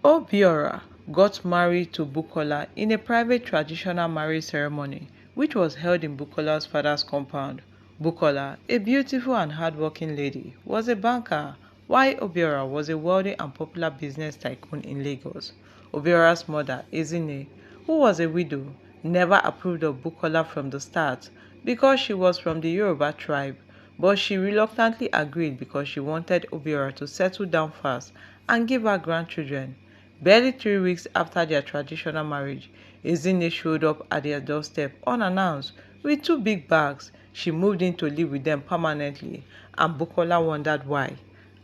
Obiora got married to Bukola in a private traditional marriage ceremony which was held in Bukola's father's compound. Bukola, a beautiful and hardworking lady, was a banker, while Obiora was a wealthy and popular business tycoon in Lagos. Obiora's mother, Ezine, who was a widow, never approved of Bukola from the start because she was from the Yoruba tribe, but she reluctantly agreed because she wanted Obiora to settle down fast and give her grandchildren. Barely 3 weeks after their traditional marriage, Ezinne showed up at their doorstep unannounced with two big bags. She moved in to live with them permanently, and Bukola wondered why.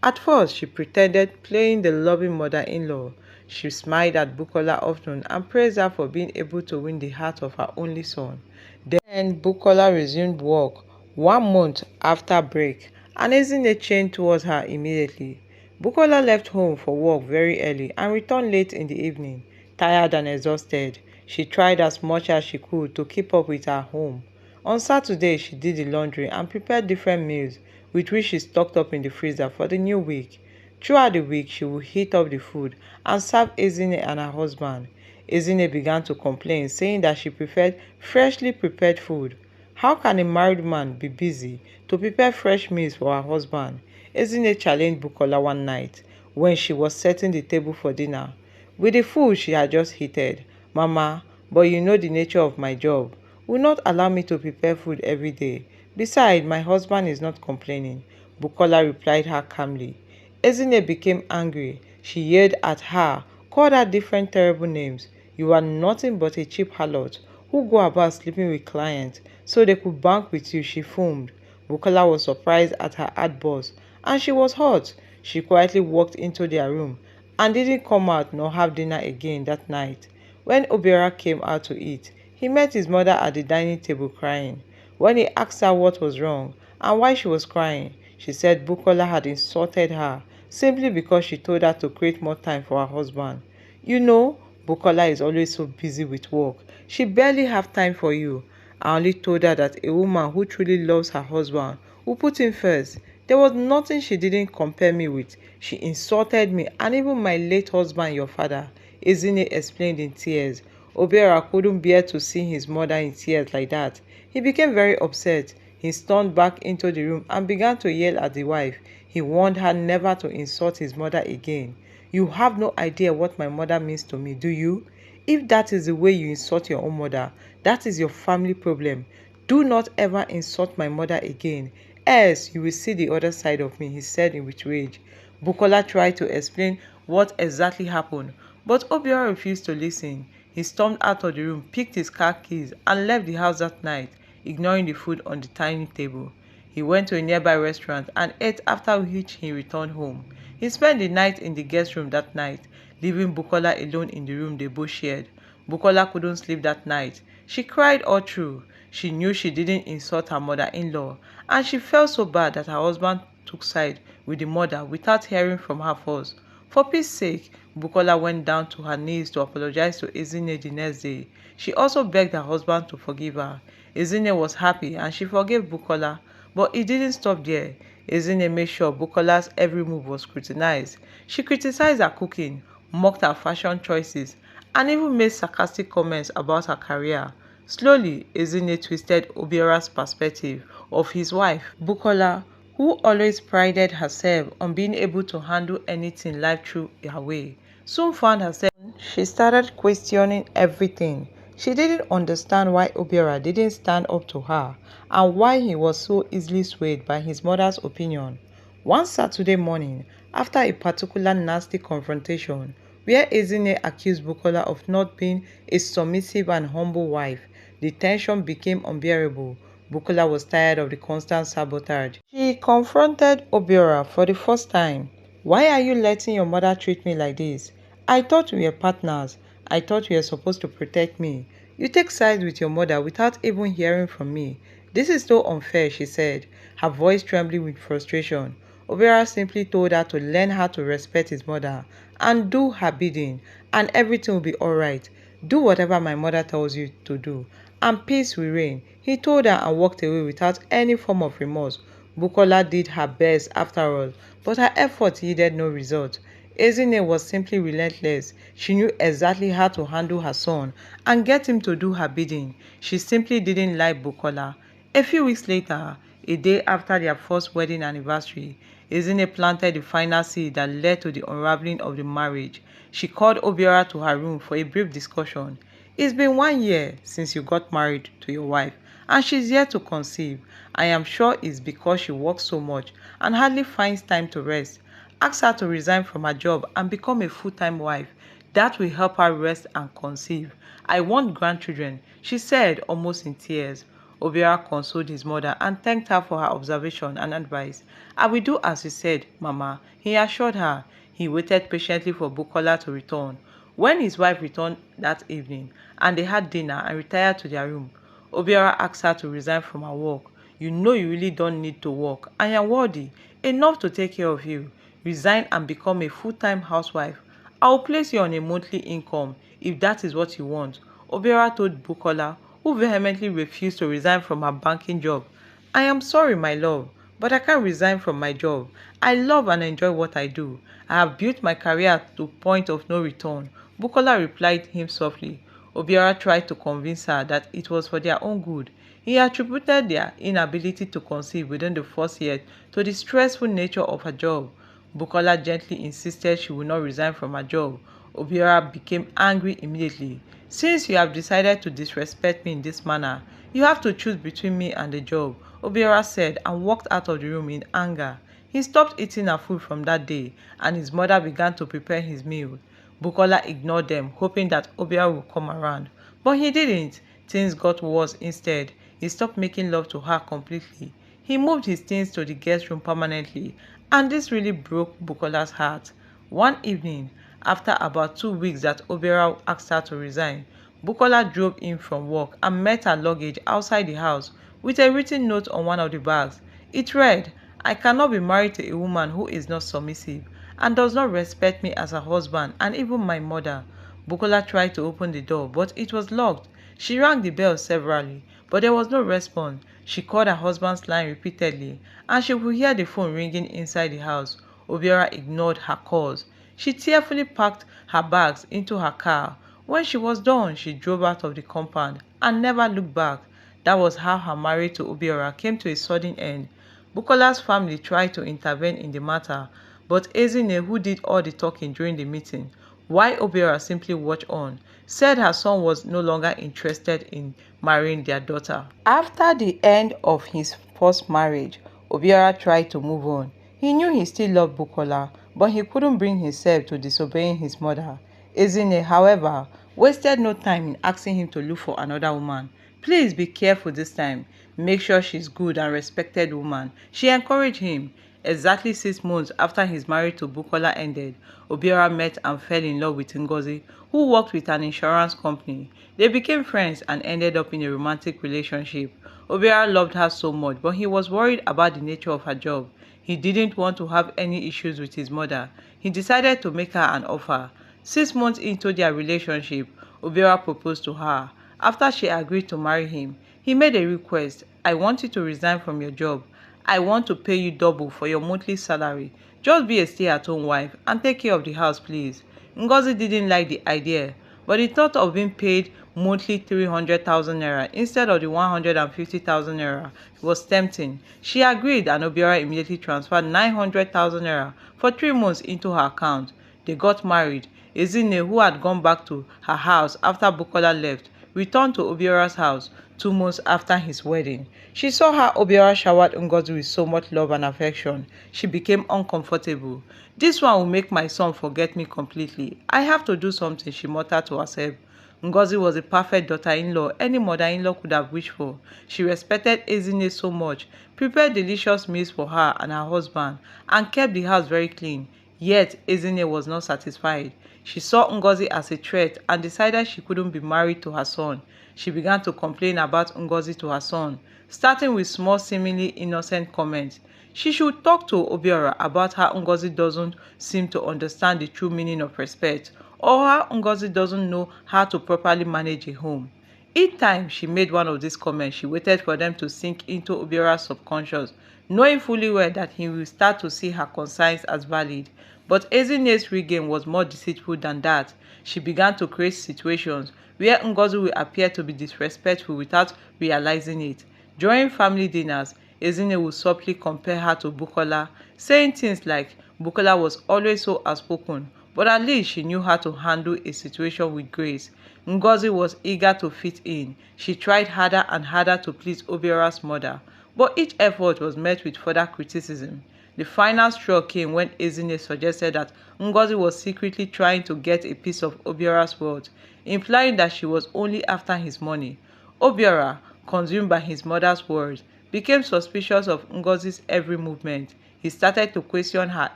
At first, she pretended, playing the loving mother-in-law. She smiled at Bukola often and praised her for being able to win the heart of her only son. Then Bukola resumed work 1 month after break, and Ezinne changed towards her immediately. Bukola left home for work very early and returned late in the evening, tired and exhausted. She tried as much as she could to keep up with her home. On Saturday, she did the laundry and prepared different meals, with which she stocked up in the freezer for the new week. Throughout the week, she would heat up the food and serve Ezine and her husband. Ezine began to complain, saying that she preferred freshly prepared food. How can a married man be busy to prepare fresh meals for her husband? Ezine challenged Bukola one night when she was setting the table for dinner. With the food she had just heated, "Mama, but you know the nature of my job will not allow me to prepare food every day. Besides, my husband is not complaining," Bukola replied her calmly. Ezine became angry. She yelled at her, called her different terrible names. "You are nothing but a cheap harlot who go about sleeping with clients so they could bank with you," she foamed. Bukola was surprised at her outburst and she was hurt. She quietly walked into their room and didn't come out nor have dinner again that night. When Obiora came out to eat, he met his mother at the dining table crying. When he asked her what was wrong and why she was crying, she said Bukola had insulted her simply because she told her to create more time for her husband. "You know, Bukola is always so busy with work. She barely have time for you." I only told her that a woman who truly loves her husband will put him first. There was nothing she didn't compare me with. She insulted me and even my late husband, your father," Ezine explained in tears. Obiora couldn't bear to see his mother in tears like that. He became very upset. He stormed back into the room and began to yell at the wife. He warned her never to insult his mother again. "You have no idea what my mother means to me, do you? If that is the way you insult your own mother, that is your family problem. Do not ever insult my mother again, else you will see the other side of me," he said with rage. Bukola tried to explain what exactly happened, but Obiora refused to listen. He stormed out of the room, picked his car keys, and left the house that night, ignoring the food on the dining table. He went to a nearby restaurant and ate, after which he returned home. He spent the night in the guest room that night, leaving Bukola alone in the room they both shared. Bukola couldn't sleep that night. She cried all through. She knew she didn't insult her mother-in-law, and she felt so bad that her husband took side with the mother without hearing from her first. For peace sake, Bukola went down to her knees to apologize to Ezine the next day. She also begged her husband to forgive her. Ezine was happy and she forgave Bukola, but it didn't stop there. Ezine made sure Bukola's every move was scrutinized. She criticized her cooking, mocked her fashion choices, and even made sarcastic comments about her career. Slowly, Ezine twisted Obiora's perspective of his wife, Bukola, who always prided herself on being able to handle anything life threw her way. Soon found herself, she started questioning everything. She didn't understand why Obiora didn't stand up to her and why he was so easily swayed by his mother's opinion. One Saturday morning, after a particular nasty confrontation, where Ezine accused Bukola of not being a submissive and humble wife, the tension became unbearable. Bukola was tired of the constant sabotage. She confronted Obiora for the first time. "Why are you letting your mother treat me like this? I thought we were partners. I thought you were supposed to protect me. You take sides with your mother without even hearing from me. This is so unfair," she said, her voice trembling with frustration. Obiora simply told her to learn how to respect his mother and do her bidding, and everything will be alright. "Do whatever my mother tells you to do, and peace will reign," he told her and walked away without any form of remorse. Bukola did her best after all, but her effort yielded no result. Ezine was simply relentless. She knew exactly how to handle her son and get him to do her bidding. She simply didn't like Bukola. A few weeks later, a day after their first wedding anniversary, Ezine planted the final seed that led to the unraveling of the marriage. She called Obiora to her room for a brief discussion. It's been 1 year since you got married to your wife, and she's yet to conceive. I am sure it's because she works so much and hardly finds time to rest. Ask her to resign from her job and become a full-time wife. That will help her rest and conceive. I want grandchildren, she said, almost in tears. Obiora consoled his mother and thanked her for her observation and advice. I will do as you said, Mama, he assured her. He waited patiently for Bukola to return. When his wife returned that evening and they had dinner and retired to their room, Obiora asked her to resign from her work. You know you really don't need to work. I am worthy enough to take care of you. Resign and become a full-time housewife. I will place you on a monthly income if that is what you want. Obiora told Bukola, who vehemently refused to resign from her banking job. I am sorry, my love, but I can't resign from my job. I love and enjoy what I do. I have built my career to point of no return. Bukola replied him softly. Obiora tried to convince her that it was for their own good. He attributed their inability to conceive within the first year to the stressful nature of her job. Bukola gently insisted she would not resign from her job. Obiora became angry immediately. Since you have decided to disrespect me in this manner, you have to choose between me and the job, Obiora said and walked out of the room in anger. He stopped eating her food from that day and his mother began to prepare his meal. Bukola ignored them, hoping that Obiora would come around. But he didn't. Things got worse instead. He stopped making love to her completely. He moved his things to the guest room permanently, and this really broke Bukola's heart. One evening, after about 2 weeks that Obiora asked her to resign, Bukola drove in from work and met her luggage outside the house with a written note on one of the bags. It read, I cannot be married to a woman who is not submissive and does not respect me as her husband and even my mother. Bukola tried to open the door, but it was locked. She rang the bell severally, but there was no response. She called her husband's line repeatedly, and she could hear the phone ringing inside the house. Obiora ignored her calls. She tearfully packed her bags into her car. When she was done, she drove out of the compound and never looked back. That was how her marriage to Obiora came to a sudden end. Bukola's family tried to intervene in the matter, but Ezine, who did all the talking during the meeting, while Obiora simply watched on, said her son was no longer interested in marrying their daughter. After the end of his first marriage, Obiora tried to move on. He knew he still loved Bukola, but he couldn't bring himself to disobeying his mother. Ezine, however, wasted no time in asking him to look for another woman. Please be careful this time. Make sure she's good and respected woman. She encouraged him. Exactly 6 months after his marriage to Bukola ended, Obiora met and fell in love with Ngozi, who worked with an insurance company. They became friends and ended up in a romantic relationship. Obiora loved her so much, but he was worried about the nature of her job. He didn't want to have any issues with his mother. He decided to make her an offer. 6 months into their relationship, Obiora proposed to her. After she agreed to marry him, he made a request. I want you to resign from your job. I want to pay you double for your monthly salary. Just be a stay-at-home wife and take care of the house, please. Ngozi didn't like the idea, but the thought of being paid monthly 300,000 naira instead of the 150,000 naira was tempting. She agreed and Obiora immediately transferred 900,000 naira for 3 months into her account. They got married. Ezine, who had gone back to her house after Bukola left, returned to Obiora's house 2 months after his wedding. She saw how Obiora showered Ngozi with so much love and affection. She became uncomfortable. This one will make my son forget me completely. I have to do something, she muttered to herself. Ngozi was a perfect daughter-in-law any mother-in-law could have wished for. She respected Ezine so much, prepared delicious meals for her and her husband, and kept the house very clean. Yet, Ezine was not satisfied. She saw Ngozi as a threat and decided she couldn't be married to her son. She began to complain about Ngozi to her son, starting with small seemingly innocent comments. She should talk to Obiora about how Ngozi doesn't seem to understand the true meaning of respect, or how Ngozi doesn't know how to properly manage a home. Each time she made one of these comments, she waited for them to sink into Obiora's subconscious, knowing fully well that he will start to see her concerns as valid. But Ezine's regain was more deceitful than that. She began to create situations where Ngozi will appear to be disrespectful without realizing it. During family dinners, Ezine would subtly compare her to Bukola, saying things like Bukola was always so outspoken, but at least she knew how to handle a situation with grace. Ngozi was eager to fit in. She tried harder and harder to please Obiора's mother, but each effort was met with further criticism. The final straw came when Ezine suggested that Ngozi was secretly trying to get a piece of Obiора's wealth, implying that she was only after his money. Obiora, consumed by his mother's words, became suspicious of Ngozi's every movement. He started to question her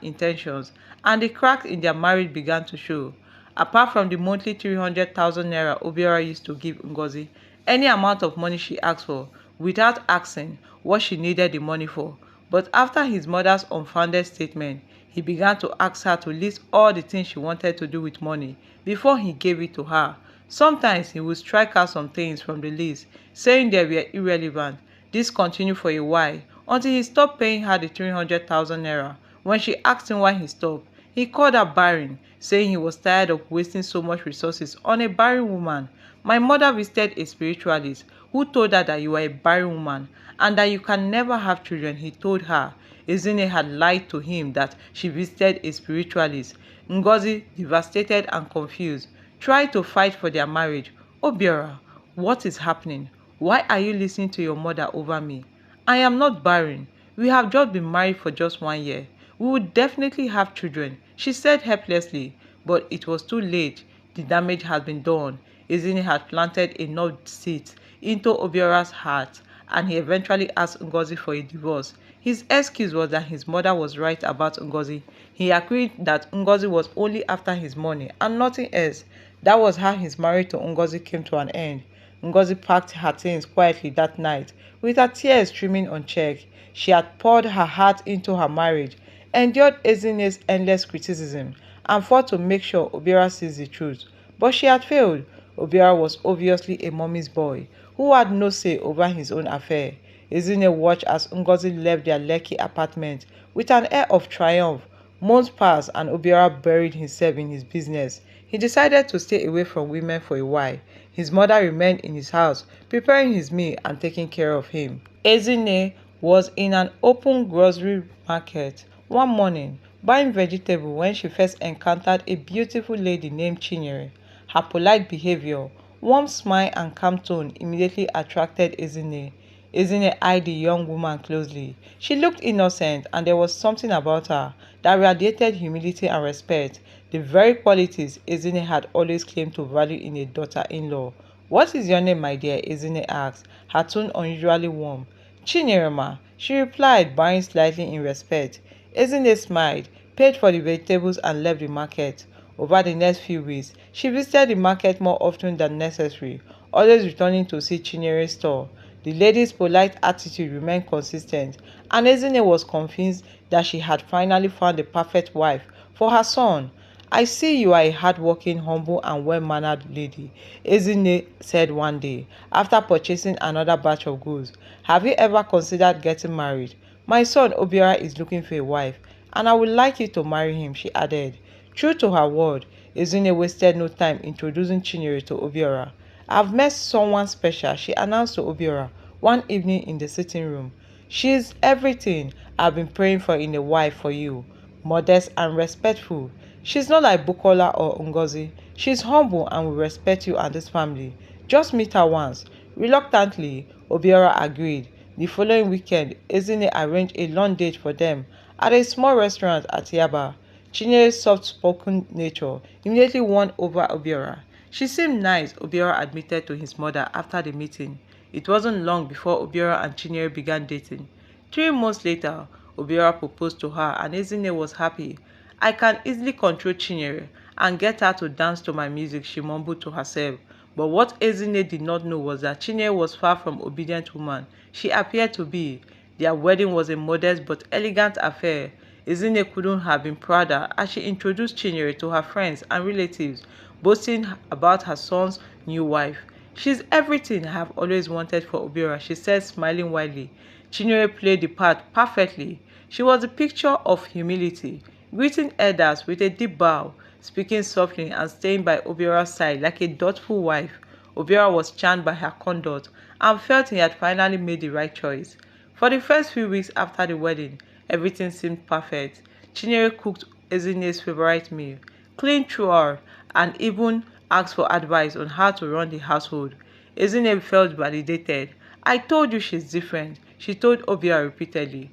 intentions, and the cracks in their marriage began to show. Apart from the monthly 300,000 naira Obiora used to give Ngozi, any amount of money she asked for, without asking what she needed the money for. But after his mother's unfounded statement, he began to ask her to list all the things she wanted to do with money before he gave it to her. Sometimes he would strike out some things from the list, saying they were irrelevant. This continued for a while until he stopped paying her the 300,000 naira. When she asked him why he stopped, he called her barren, saying he was tired of wasting so much resources on a barren woman. My mother visited a spiritualist who told her that you are a barren woman and that you can never have children, he told her. Ezine had lied to him that she visited a spiritualist. Ngozi, devastated and confused, tried to fight for their marriage. Obiora, what is happening? Why are you listening to your mother over me? I am not barren. We have just been married for just 1 year. We would definitely have children, she said helplessly. But it was too late. The damage had been done. Ezine had planted enough seeds into Obiora's heart, and he eventually asked Ngozi for a divorce. His excuse was that his mother was right about Ngozi. He agreed that Ngozi was only after his money and nothing else. That was how his marriage to Ngozi came to an end. Ngozi packed her things quietly that night, with her tears streaming unchecked. She had poured her heart into her marriage, endured Ezine's endless criticism, and fought to make sure Obiora sees the truth. But she had failed. Obiora was obviously a mommy's boy, who had no say over his own affair. Ezine watched as Ngozi left their Lekki apartment with an air of triumph. Months passed and Obiora buried himself in his business. He decided to stay away from women for a while. His mother remained in his house, preparing his meal and taking care of him. Ezine was in an open grocery market one morning, buying vegetables when she first encountered a beautiful lady named Chinyere. Her polite behavior, warm smile and calm tone immediately attracted Ezine. Ezine eyed the young woman closely. She looked innocent, and there was something about her that radiated humility and respect, the very qualities Ezine had always claimed to value in a daughter-in-law. "What is your name, my dear?" Ezine asked, her tone unusually warm. "Chinyere, she replied, bowing slightly in respect. Ezine smiled, paid for the vegetables and left the market. Over the next few weeks, she visited the market more often than necessary, always returning to see Chinyere's store. The lady's polite attitude remained consistent, and Ezine was convinced that she had finally found the perfect wife for her son. "I see you are a hardworking, humble, and well-mannered lady," Ezine said one day, after purchasing another batch of goods. "Have you ever considered getting married? My son Obiora is looking for a wife, and I would like you to marry him," she added. True to her word, Ezine wasted no time introducing Chinyere to Obiora. "I've met someone special," she announced to Obiora one evening in the sitting room. "She's everything I've been praying for in a wife for you. Modest and respectful. She's not like Bukola or Ngozi. She's humble and will respect you and this family. Just meet her once." Reluctantly, Obiora agreed. The following weekend, Ezine arranged a long date for them at a small restaurant at Yaba. Chinyere's soft-spoken nature immediately won over Obiora. "She seemed nice," Obiora admitted to his mother after the meeting. It wasn't long before Obiora and Chinyere began dating. 3 months later, Obiora proposed to her and Ezine was happy. "I can easily control Chinyere and get her to dance to my music," she mumbled to herself. But what Ezine did not know was that Chinyere was far from obedient woman she appeared to be. Their wedding was a modest but elegant affair. Ezine couldn't have been prouder as she introduced Chinyere to her friends and relatives, boasting about her son's new wife. "She's everything I have always wanted for Obiora," she said, smiling widely. Chinyere played the part perfectly. She was the picture of humility, greeting elders with a deep bow, speaking softly and staying by Obiора's side like a thoughtful wife. Obiora was charmed by her conduct and felt he had finally made the right choice. For the first few weeks after the wedding, everything seemed perfect. Chinyere cooked Ezine's favorite meal, cleaned throughout, and even asked for advice on how to run the household. Ezine felt validated. "I told you she's different," she told Obiora repeatedly.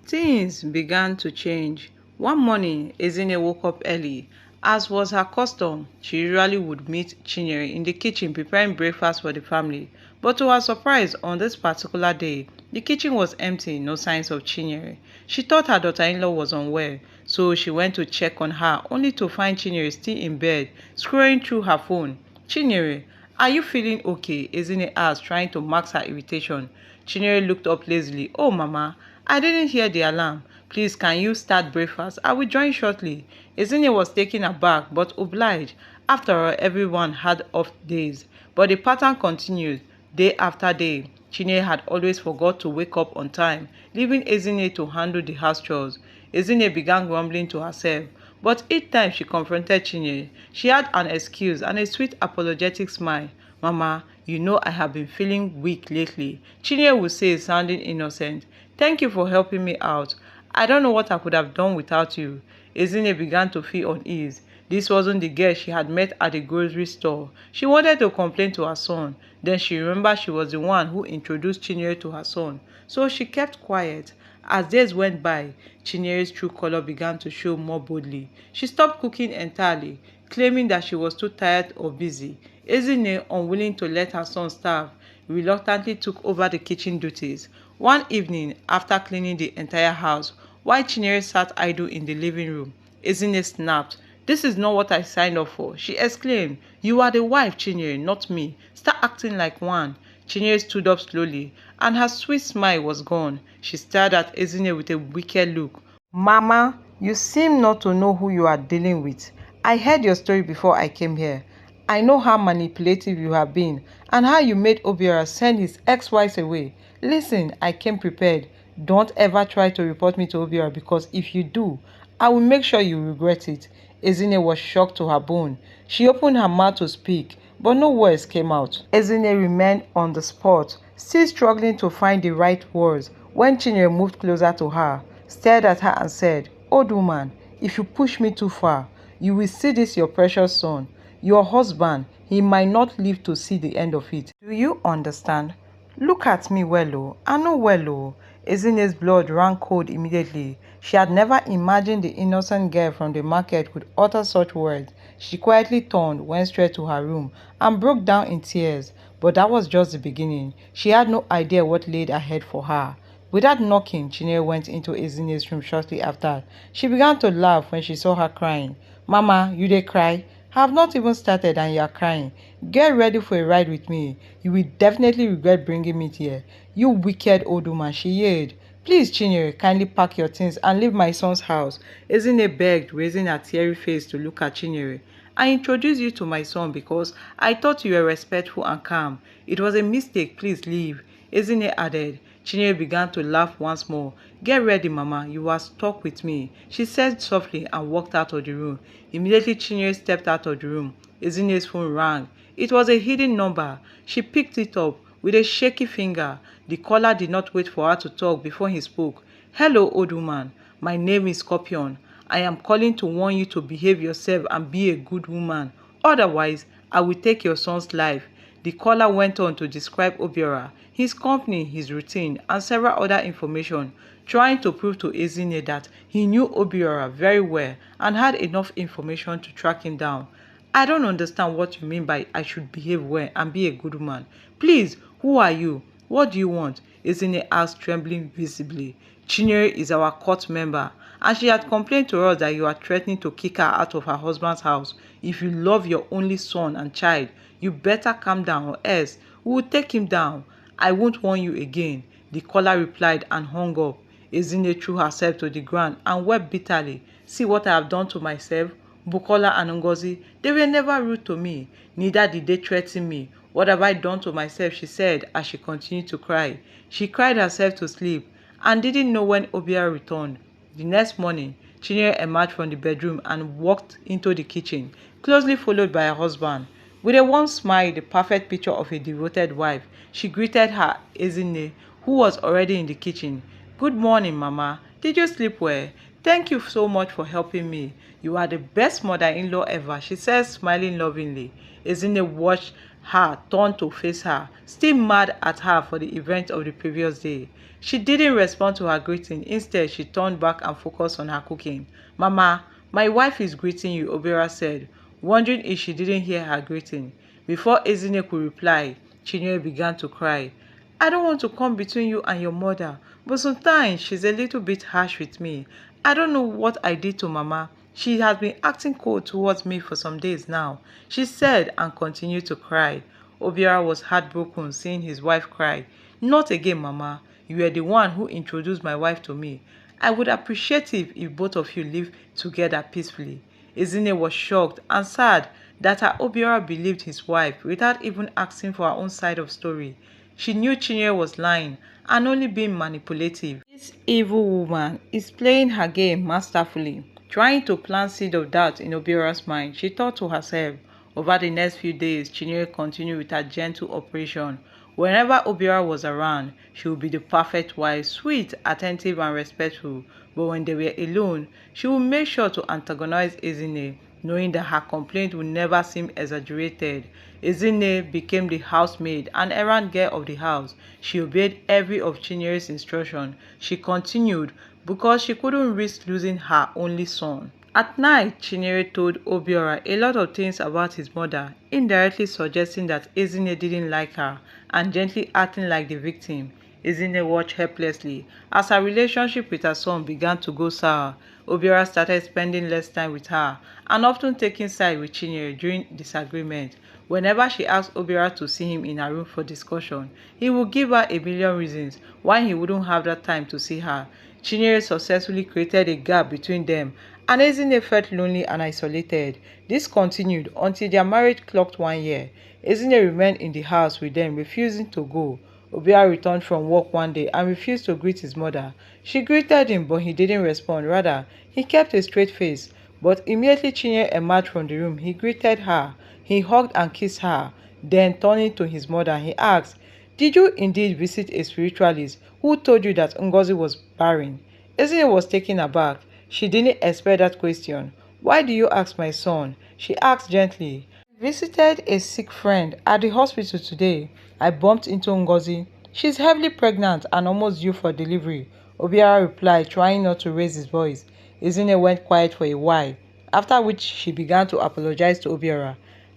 Things began to change. One morning, Ezine woke up early. As was her custom, she usually would meet Chinyere in the kitchen preparing breakfast for the family. But to her surprise, on this particular day, the kitchen was empty, no signs of Chinyere. She thought her daughter-in-law was unwell, so she went to check on her, only to find Chinyere still in bed, scrolling through her phone. "Chinyere, are you feeling okay?" Ezine asked, trying to mask her irritation. Chinyere looked up lazily. "Oh, Mama, I didn't hear the alarm. Please, can you start breakfast? I will join shortly." Ezine was taken aback but obliged. After all, everyone had off days. But the pattern continued, day after day. Chinyere had always forgot to wake up on time, leaving Ezine to handle the house chores. Ezine began grumbling to herself. But each time she confronted Chinyere, she had an excuse and a sweet apologetic smile. "Mama, you know I have been feeling weak lately," Chinyere would say, sounding innocent. "Thank you for helping me out. I don't know what I could have done without you." Ezine began to feel uneasy. This wasn't the girl she had met at the grocery store. She wanted to complain to her son. Then she remembered she was the one who introduced Chinyere to her son. So she kept quiet. As days went by, Chinyere's true color began to show more boldly. She stopped cooking entirely, claiming that she was too tired or busy. Ezine, unwilling to let her son starve, reluctantly took over the kitchen duties. One evening, after cleaning the entire house, while Chinyere sat idle in the living room, Ezine snapped. "This is not what I signed up for," she exclaimed. "You are the wife, Chinyere, not me. Start acting like one." Chinyere stood up slowly, and her sweet smile was gone. She stared at Ezine with a wicked look. "Mama, you seem not to know who you are dealing with. I heard your story before I came here. I know how manipulative you have been and how you made Obiora send his ex-wives away. Listen, I came prepared. Don't ever try to report me to Obiora, because if you do, I will make sure you regret it." Ezine was shocked to her bone. She opened her mouth to speak, but no words came out. Ezine remained on the spot, still struggling to find the right words, when Chinyere moved closer to her, stared at her and said, "Old woman, if you push me too far, you will see this your precious son. Your husband, he might not live to see the end of it. Do you understand? Look at me well, oh. I know well, oh." Ezine's blood ran cold immediately. She had never imagined the innocent girl from the market could utter such words. She quietly turned, went straight to her room, and broke down in tears. But that was just the beginning. She had no idea what laid ahead for her. Without knocking, Chinyere went into Ezine's room shortly after. She began to laugh when she saw her crying. "Mama, you dey cry? I have not even started and you are crying. Get ready for a ride with me. You will definitely regret bringing me here. You wicked old woman," she yelled. "Please, Chinyere, kindly pack your things and leave my son's house." Ezine begged, raising her teary face to look at Chinyere. "I introduced you to my son because I thought you were respectful and calm. It was a mistake. Please leave," Ezine added. Chinyere began to laugh once more. "Get ready, Mama. You are stuck with me," she said softly and walked out of the room. Immediately, Chinyere stepped out of the room. Ezine's phone rang. It was a hidden number. She picked it up with a shaky finger. The caller did not wait for her to talk before he spoke. "Hello, old woman. My name is Scorpion. I am calling to warn you to behave yourself and be a good woman. Otherwise, I will take your son's life." The caller went on to describe Obiora, his company, his routine, and several other information, trying to prove to Ezine that he knew Obiora very well and had enough information to track him down. "I don't understand what you mean by I should behave well and be a good woman. Please, who are you? What do you want?" Ezine asked, trembling visibly. "Chinyere is our court member, and she had complained to us that you are threatening to kick her out of her husband's house. If you love your only son and child, you better calm down or else we will take him down. I won't warn you again," the caller replied and hung up. Ezine threw herself to the ground and wept bitterly. "See what I have done to myself. Bukola and Ngozi, they were never rude to me. Neither did they threaten me. What have I done to myself?" she said as she continued to cry. She cried herself to sleep and didn't know when Obiora returned. The next morning, Chinyere emerged from the bedroom and walked into the kitchen, closely followed by her husband. With a warm smile, the perfect picture of a devoted wife, she greeted her Ezinne, who was already in the kitchen. "Good morning, Mama. Did you sleep well? Thank you so much for helping me. You are the best mother-in-law ever," she said, smiling lovingly. Ezinne watched her turn to face her, still mad at her for the event of the previous day. She didn't respond to her greeting. Instead, she turned back and focused on her cooking. "Mama, my wife is greeting you," Obiora said, wondering if she didn't hear her greeting. Before Ezinne could reply, Chinyere began to cry. "I don't want to come between you and your mother, but sometimes she's a little bit harsh with me. I don't know what I did to Mama. She has been acting cold towards me for some days now," she said and continued to cry. Obiora was heartbroken seeing his wife cry. "Not again, Mama. You were the one who introduced my wife to me. I would appreciate it if both of you live together peacefully." Ezinne was shocked and sad that her Obiora believed his wife without even asking for her own side of story. She knew Chinyere was lying and only being manipulative. This evil woman is playing her game masterfully, trying to plant seed of doubt in Obiora's mind, she thought to herself. Over the next few days, Chinyere continued with her gentle operation. Whenever Obiora was around, she would be the perfect wife, sweet, attentive, and respectful. But when they were alone, she would make sure to antagonize Ezinne, knowing that her complaint would never seem exaggerated. Ezinne became the housemaid and errand girl of the house. She obeyed every of Chinyere's instruction. She continued because she couldn't risk losing her only son. At night, Chinyere told Obiora a lot of things about his mother, indirectly suggesting that Ezinne didn't like her and gently acting like the victim. Ezinne watched helplessly as her relationship with her son began to go sour. Obiora started spending less time with her and often taking sides with Chinyere during disagreement. Whenever she asked Obiora to see him in her room for discussion, he would give her a million reasons why he wouldn't have that time to see her. Chinyere successfully created a gap between them, and Ezinne felt lonely and isolated. This continued until their marriage clocked 1 year. Ezinne remained in the house with them, refusing to go. Obiora returned from work one day and refused to greet his mother. She greeted him, but he didn't respond. Rather, he kept a straight face. But immediately Chinyere emerged from the room, he greeted her. He hugged and kissed her. Then, turning to his mother, he asked, "Did you indeed visit a spiritualist who told you that Ngozi was barren?" Ezinne was taken aback. She didn't expect that question. "Why do you ask my son?" she asked gently. "I visited a sick friend at the hospital today. I bumped into Ngozi. She's heavily pregnant and almost due for delivery," Obiora replied, trying not to raise his voice. Ezinne went quiet for a while, after which she began to apologize to Obiora.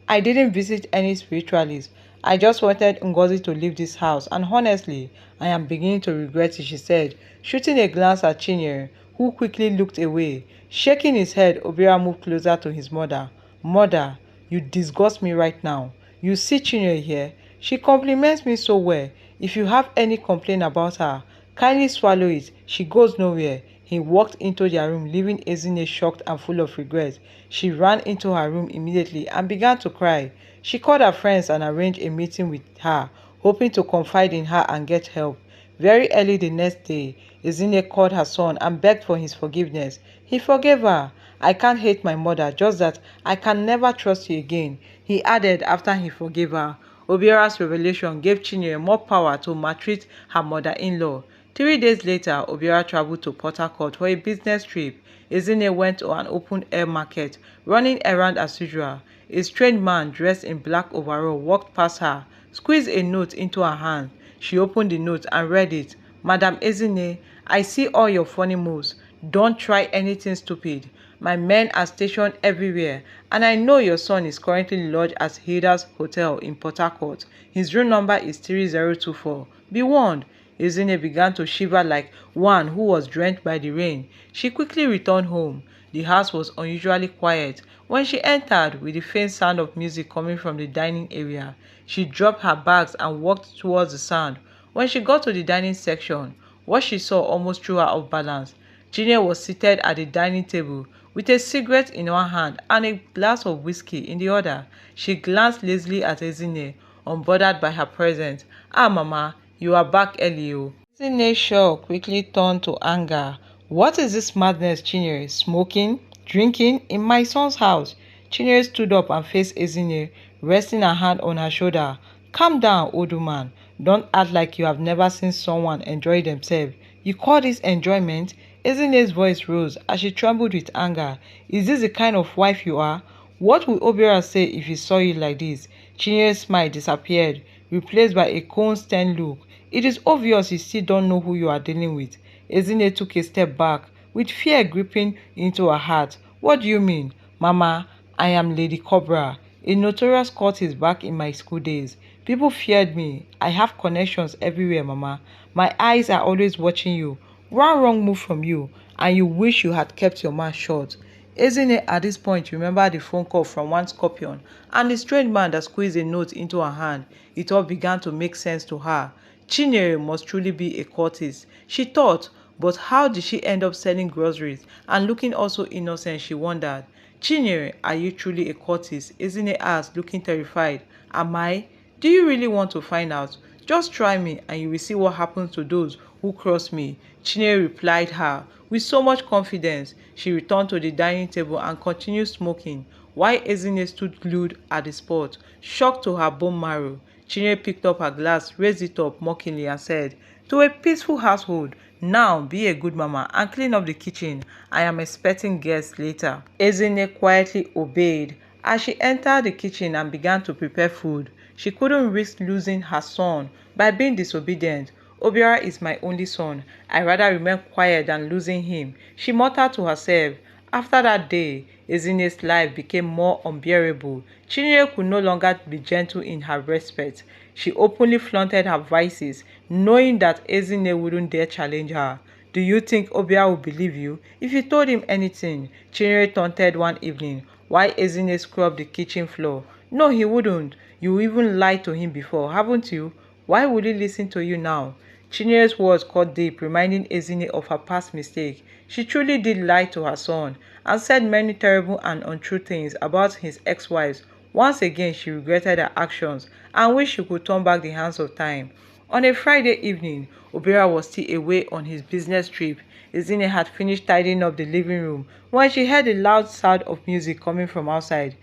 "I didn't visit any spiritualist. I just wanted Ngozi to leave this house, and honestly, I am beginning to regret it," she said, shooting a glance at Chinyere, who quickly looked away. Shaking his head, Obiora moved closer to his mother. "Mother, you disgust me right now. You see Chinyere here? She compliments me so well. If you have any complaint about her, kindly swallow it. She goes nowhere." He walked into their room, leaving Ezinne shocked and full of regret. She ran into her room immediately and began to cry. She called her friends and arranged a meeting with her, hoping to confide in her and get help. Very early the next day, Ezinne called her son and begged for his forgiveness. He forgave her. "I can't hate my mother, just that I can never trust you again," he added after he forgave her. Obiora's revelation gave Chinyere more power to maltreat her mother-in-law. 3 days later, Obiora traveled to Port Harcourt for a business trip. Ezinne went to an open-air market, running errands as usual. A strange man dressed in black overall walked past her, squeezed a note into her hand. She opened the note and read it. "Madam Ezinne, I see all your funny moves. Don't try anything stupid. My men are stationed everywhere, and I know your son is currently lodged at Hilda's Hotel in Port Harcourt. His room number is 3024. Be warned." Ezinne began to shiver like one who was drenched by the rain. She quickly returned home. The house was unusually quiet. When she entered, with the faint sound of music coming from the dining area, she dropped her bags and walked towards the sound. When she got to the dining section, what she saw almost threw her off balance. Chinyere was seated at the dining table with a cigarette in one hand and a glass of whiskey in the other. She glanced lazily at Ezinne, unbothered by her presence. "Ah, Mama, you are back early, oh." Ezinne's shock quickly turned to anger. What is this madness, Chinyere? Smoking? Drinking? In my son's house? Chinyere stood up and faced Ezine, resting her hand on her shoulder. Calm down, old woman. Don't act like you have never seen someone enjoy themselves. You call this enjoyment? Ezine's voice rose as she trembled with anger. Is this the kind of wife you are? What would Obiora say if he saw you like this? Chinyere's smile disappeared, replaced by a cold, stern look. It is obvious you still don't know who you are dealing with. Ezine took a step back, with fear gripping into her heart. What do you mean? Mama, I am Lady Cobra, a notorious cultist back in my school days. People feared me. I have connections everywhere, Mama. My eyes are always watching you. One wrong move from you, and you wish you had kept your mouth shut. Ezine at this point remembered the phone call from one scorpion and the strange man that squeezed a note into her hand. It all began to make sense to her. Chinyere must truly be a cultist, she thought, but how did she end up selling groceries and looking also innocent, she wondered. Chinyere, are you truly a cultist? Ezine asked, looking terrified. Am I? Do you really want to find out? Just try me and you will see what happens to those who cross me. Chinyere replied her with so much confidence. She returned to the dining table and continued smoking, while Ezine stood glued at the spot, shocked to her bone marrow. Chinyere picked up her glass, raised it up mockingly and said, to a peaceful household, now be a good mama and clean up the kitchen. I am expecting guests later. Ezine quietly obeyed as she entered the kitchen and began to prepare food. She couldn't risk losing her son by being disobedient. Obiora is my only son. I'd rather remain quiet than losing him, she muttered to herself. After that day, Ezine's life became more unbearable. Chinyere could no longer be gentle in her respect. She openly flaunted her vices, knowing that Ezine wouldn't dare challenge her. Do you think Obiora would believe you if you told him anything? Chinyere taunted one evening while Ezine scrubbed the kitchen floor. No, he wouldn't. You even lied to him before, haven't you? Why would he listen to you now? Chinyere's words cut deep, reminding Ezine of her past mistake. She truly did lie to her son and said many terrible and untrue things about his ex-wives. Once again, she regretted her actions and wished she could turn back the hands of time. On a Friday evening, Obiora was still away on his business trip. Ezine had finished tidying up the living room when she heard a loud sound of music coming from outside.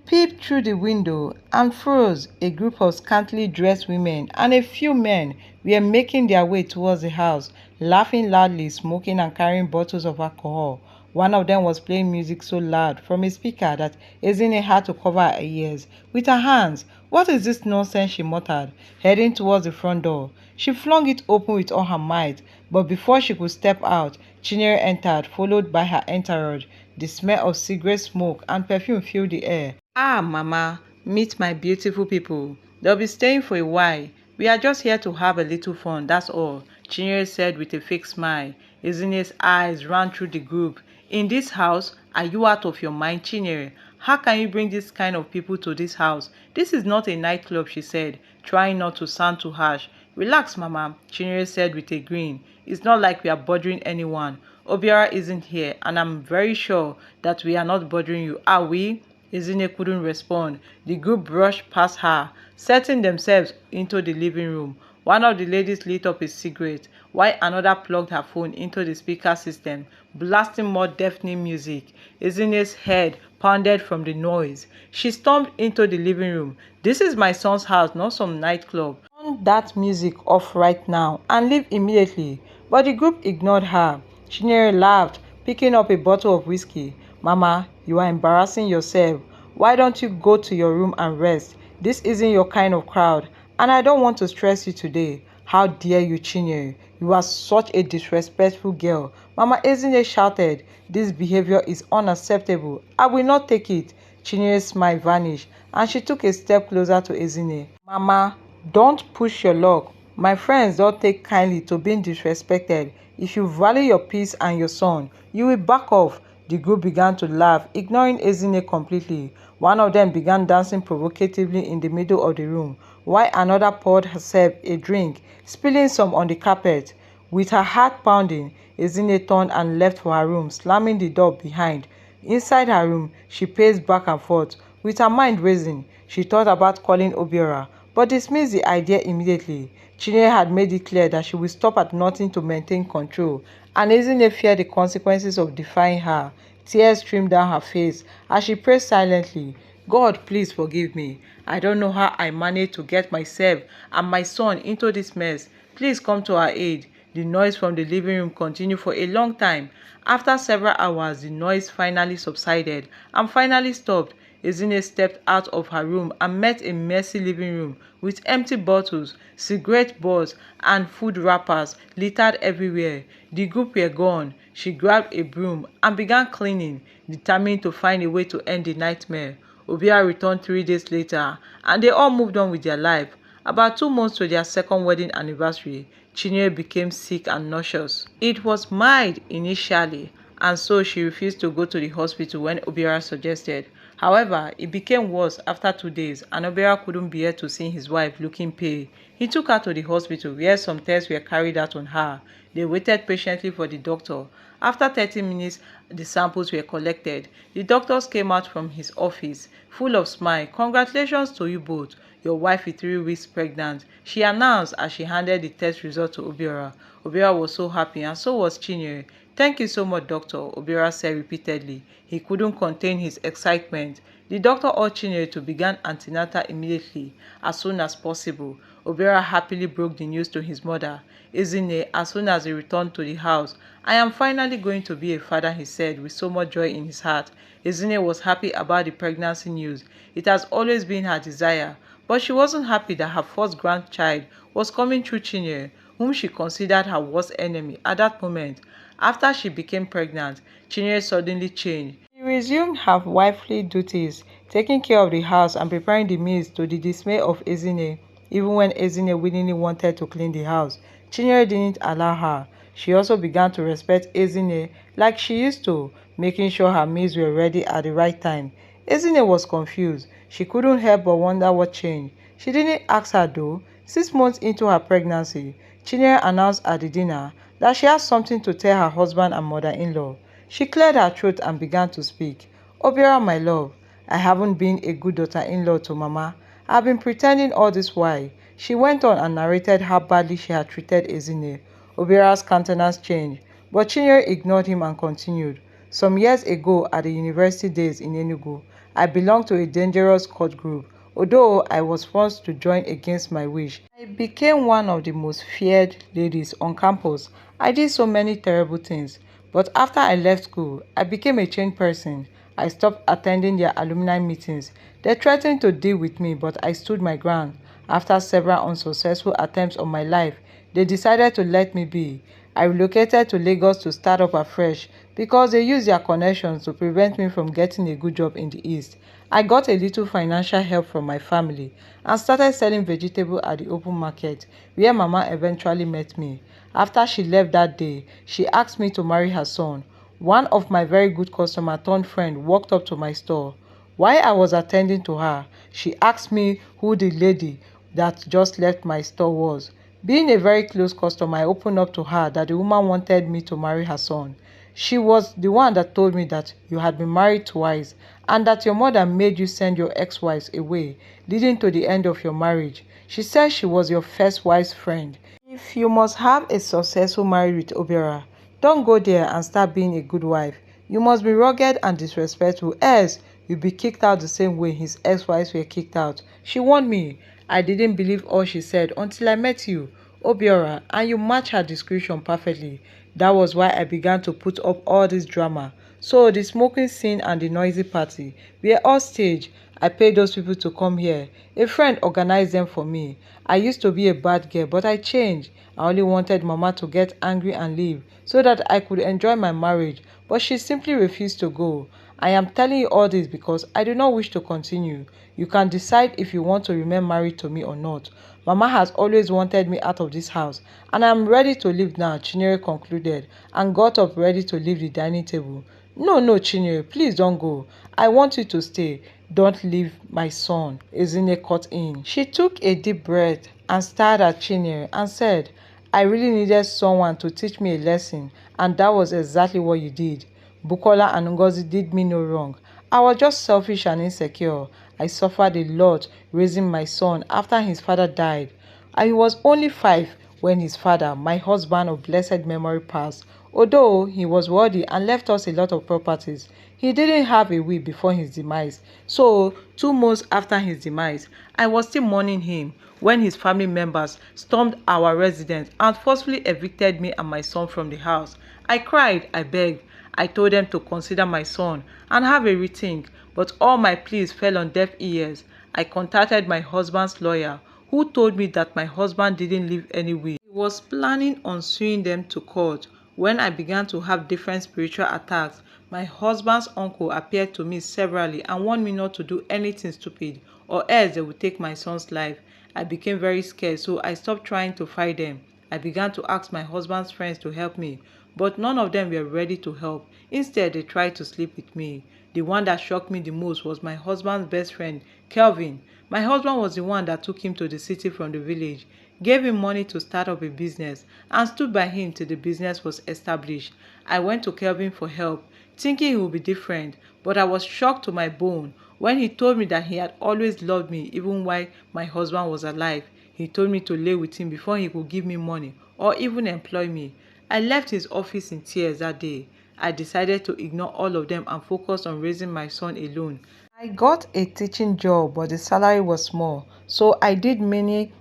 Peeped through the window and froze. A group of scantily dressed women and a few men were making their way towards the house, laughing loudly, smoking and carrying bottles of alcohol. One of them was playing music so loud from a speaker that Ezine had to cover her ears with her hands. What is this nonsense, she muttered, heading towards the front door. She flung it open with all her might, but before she could step out, Chinyere entered, followed by her entourage. The smell of cigarette smoke and perfume filled the air. Ah, Mama, meet my beautiful people. They'll be staying for a while. We are just here to have a little fun, that's all, Chinyere said with a fake smile. Ezine's eyes ran through the group. In this house? Are you out of your mind, Chinyere? How can you bring this kind of people to this house? This is not a nightclub, she said, trying not to sound too harsh. Relax, Mama, Chinyere said with a grin. It's not like we are bothering anyone. Obiora isn't here, and I'm very sure that we are not bothering you, are we? Ezine couldn't respond. The group brushed past her, setting themselves into the living room. One of the ladies lit up a cigarette, while another plugged her phone into the speaker system, blasting more deafening music. Ezine's head pounded from the noise. She stormed into the living room. This is my son's house, not some nightclub. Turn that music off right now and leave immediately. But the group ignored her. Chinyere laughed, picking up a bottle of whiskey. Mama, you are embarrassing yourself. Why don't you go to your room and rest? This isn't your kind of crowd, and I don't want to stress you today. How dare you, Chinyere? You are such a disrespectful girl. Mama Ezine shouted. This behavior is unacceptable. I will not take it. Chinyere's smile vanished, and she took a step closer to Ezine. Mama, don't push your luck. My friends don't take kindly to being disrespected. If you value your peace and your son, you will back off. The group began to laugh, ignoring Ezine completely. One of them began dancing provocatively in the middle of the room, while another poured herself a drink, spilling some on the carpet. With her heart pounding, Ezine turned and left for her room, slamming the door behind. Inside her room, she paced back and forth, with her mind racing. She thought about calling Obiora, but dismissed the idea immediately. Chineye had made it clear that she would stop at nothing to maintain control, and Ezinne feared the consequences of defying her. Tears streamed down her face as she prayed silently. God, please forgive me. I don't know how I managed to get myself and my son into this mess. Please come to our aid. The noise from the living room continued for a long time. After several hours, the noise finally subsided and finally stopped. Ezinne stepped out of her room and met a messy living room with empty bottles, cigarette butts, and food wrappers littered everywhere. The group were gone. She grabbed a broom and began cleaning, determined to find a way to end the nightmare. Obia returned 3 days later, and they all moved on with their life. About 2 months to their second wedding anniversary, Chineye became sick and nauseous. It was mild initially, and so she refused to go to the hospital when Obiora suggested. However, it became worse after 2 days, and Obiora couldn't bear to see his wife looking pale. He took her to the hospital where some tests were carried out on her. They waited patiently for the doctor. After 30 minutes, the samples were collected. The doctors came out from his office, full of smile. "Congratulations to you both. Your wife is 3 weeks pregnant," she announced as she handed the test result to Obiora. Obiora was so happy, and so was Chineye. "Thank you so much, doctor," Obiora said repeatedly. He couldn't contain his excitement. The doctor urged Chineye to begin antenatal immediately, as soon as possible. Obiora happily broke the news to his mother, Ezinne, as soon as he returned to the house. "I am finally going to be a father," he said with so much joy in his heart. Ezinne was happy about the pregnancy news. It has always been her desire, but she wasn't happy that her first grandchild was coming through Chineye, whom she considered her worst enemy at that moment. After she became pregnant, Chineye suddenly changed. She resumed her wifely duties, taking care of the house and preparing the meals, to the dismay of Ezinne. Even when Ezinne willingly wanted to clean the house, Chineye didn't allow her. She also began to respect Ezinne like she used to, making sure her meals were ready at the right time. Ezinne was confused. She couldn't help but wonder what changed. She didn't ask her though. 6 months into her pregnancy, Chineye announced at the dinner that she had something to tell her husband and mother-in-law. She cleared her throat and began to speak. "Obiora, my love, I haven't been a good daughter-in-law to Mama. I've been pretending all this while." She went on and narrated how badly she had treated Ezinne. Obiora's countenance changed, but Chineye ignored him and continued. "Some years ago at the university days in Enugu, I belonged to a dangerous cult group. Although I was forced to join against my wish, I became one of the most feared ladies on campus. I did so many terrible things. But after I left school, I became a changed person. I stopped attending their alumni meetings. They threatened to deal with me, but I stood my ground. After several unsuccessful attempts on my life, they decided to let me be. I relocated to Lagos to start up afresh because they used their connections to prevent me from getting a good job in the East. I got a little financial help from my family and started selling vegetables at the open market, where Mama eventually met me. After she left that day, she asked me to marry her son. One of my very good customer turned friend walked up to my store. While I was attending to her, she asked me who the lady that just left my store was. Being a very close customer, I opened up to her that the woman wanted me to marry her son. She was the one that told me that you had been married twice and that your mother made you send your ex-wives away, leading to the end of your marriage. She said she was your first wife's friend. If you must have a successful marriage with Obiora, don't go there and start being a good wife. You must be rugged and disrespectful, else you'll be kicked out the same way his ex-wives were kicked out. She warned me. I didn't believe all she said until I met you, Obiora, and you match her description perfectly. That was why I began to put up all this drama. So the smoking scene and the noisy party were all staged. I paid those people to come here. A friend organized them for me. I used to be a bad girl, but I changed. I only wanted Mama to get angry and leave so that I could enjoy my marriage, but she simply refused to go. I am telling you all this because I do not wish to continue. You can decide if you want to remain married to me or not. Mama has always wanted me out of this house, and I am ready to leave now," Chineye concluded, and got up ready to leave the dining table. "No, no, Chineye, please don't go. I want you to stay. Don't leave my son," Ezinne cut in. She took a deep breath and stared at Chineye and said, "I really needed someone to teach me a lesson, and that was exactly what you did. Bukola and Ngozi did me no wrong. I was just selfish and insecure. I suffered a lot raising my son after his father died. I was only 5 when his father, my husband of blessed memory, passed. Although he was wealthy and left us a lot of properties, he didn't have a will before his demise. So, 2 months after his demise, I was still mourning him when his family members stormed our residence and forcefully evicted me and my son from the house. I cried, I begged. I told them to consider my son and have a rethink, but all my pleas fell on deaf ears. I contacted my husband's lawyer, who told me that my husband didn't leave any will. He was planning on suing them to court. When I began to have different spiritual attacks, my husband's uncle appeared to me severally and warned me not to do anything stupid, or else they would take my son's life. I became very scared, so I stopped trying to fight them. I began to ask my husband's friends to help me, but none of them were ready to help. Instead, they tried to sleep with me. The one that shocked me the most was my husband's best friend, Kelvin. My husband was the one that took him to the city from the village, gave him money to start up a business, and stood by him till the business was established. I went to Kelvin for help, thinking he would be different, but I was shocked to my bone when he told me that he had always loved me even while my husband was alive. He told me to lay with him before he could give me money or even employ me. I left his office in tears that day. I decided to ignore all of them and focus on raising my son alone. I got a teaching job, but the salary was small, so I did many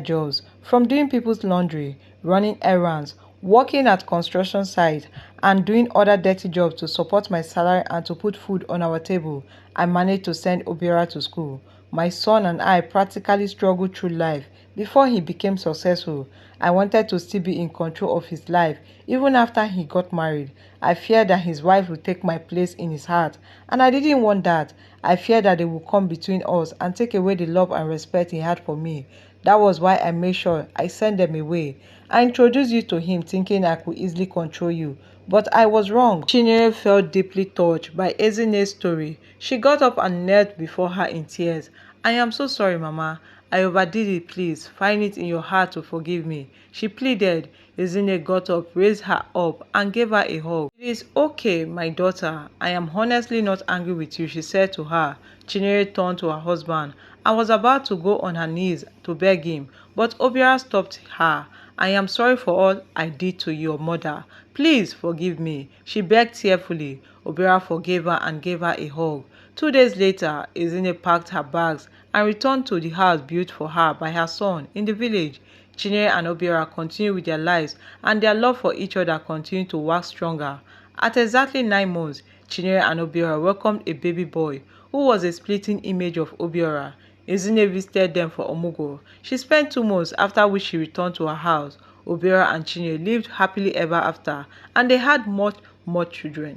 jobs, from doing people's laundry, running errands, working at construction sites, and doing other dirty jobs to support my salary and to put food on our table. I managed to send Obiora to school. My son and I practically struggled through life before he became successful. I wanted to still be in control of his life even after he got married. I feared that his wife would take my place in his heart, and I didn't want that. I feared that they would come between us and take away the love and respect he had for me. That was why I made sure I sent them away. I introduced you to him thinking I could easily control you, but I was wrong. Chinyere felt deeply touched by Ezine's story. She got up and knelt before her in tears. I am so sorry, Mama. I overdid it. Please find it in your heart to forgive me, she pleaded. Ezine got up, raised her up, and gave her a hug. It is okay, my daughter. I am honestly not angry with you, she said to her. Chinyere turned to her husband and was about to go on her knees to beg him, but Obiora stopped her. I am sorry for all I did to your mother. Please forgive me, she begged tearfully. Obiora forgave her and gave her a hug. 2 days later, Ezine packed her bags and returned to the house built for her by her son in the village. Chinyere and Obiora continued with their lives, and their love for each other continued to wax stronger. At exactly 9 months, Chinyere and Obiora welcomed a baby boy who was a splitting image of Obiora. Ezine visited them for Omugo. She spent 2 months, after which she returned to her house. Obiora and Chinyere lived happily ever after, and they had much children.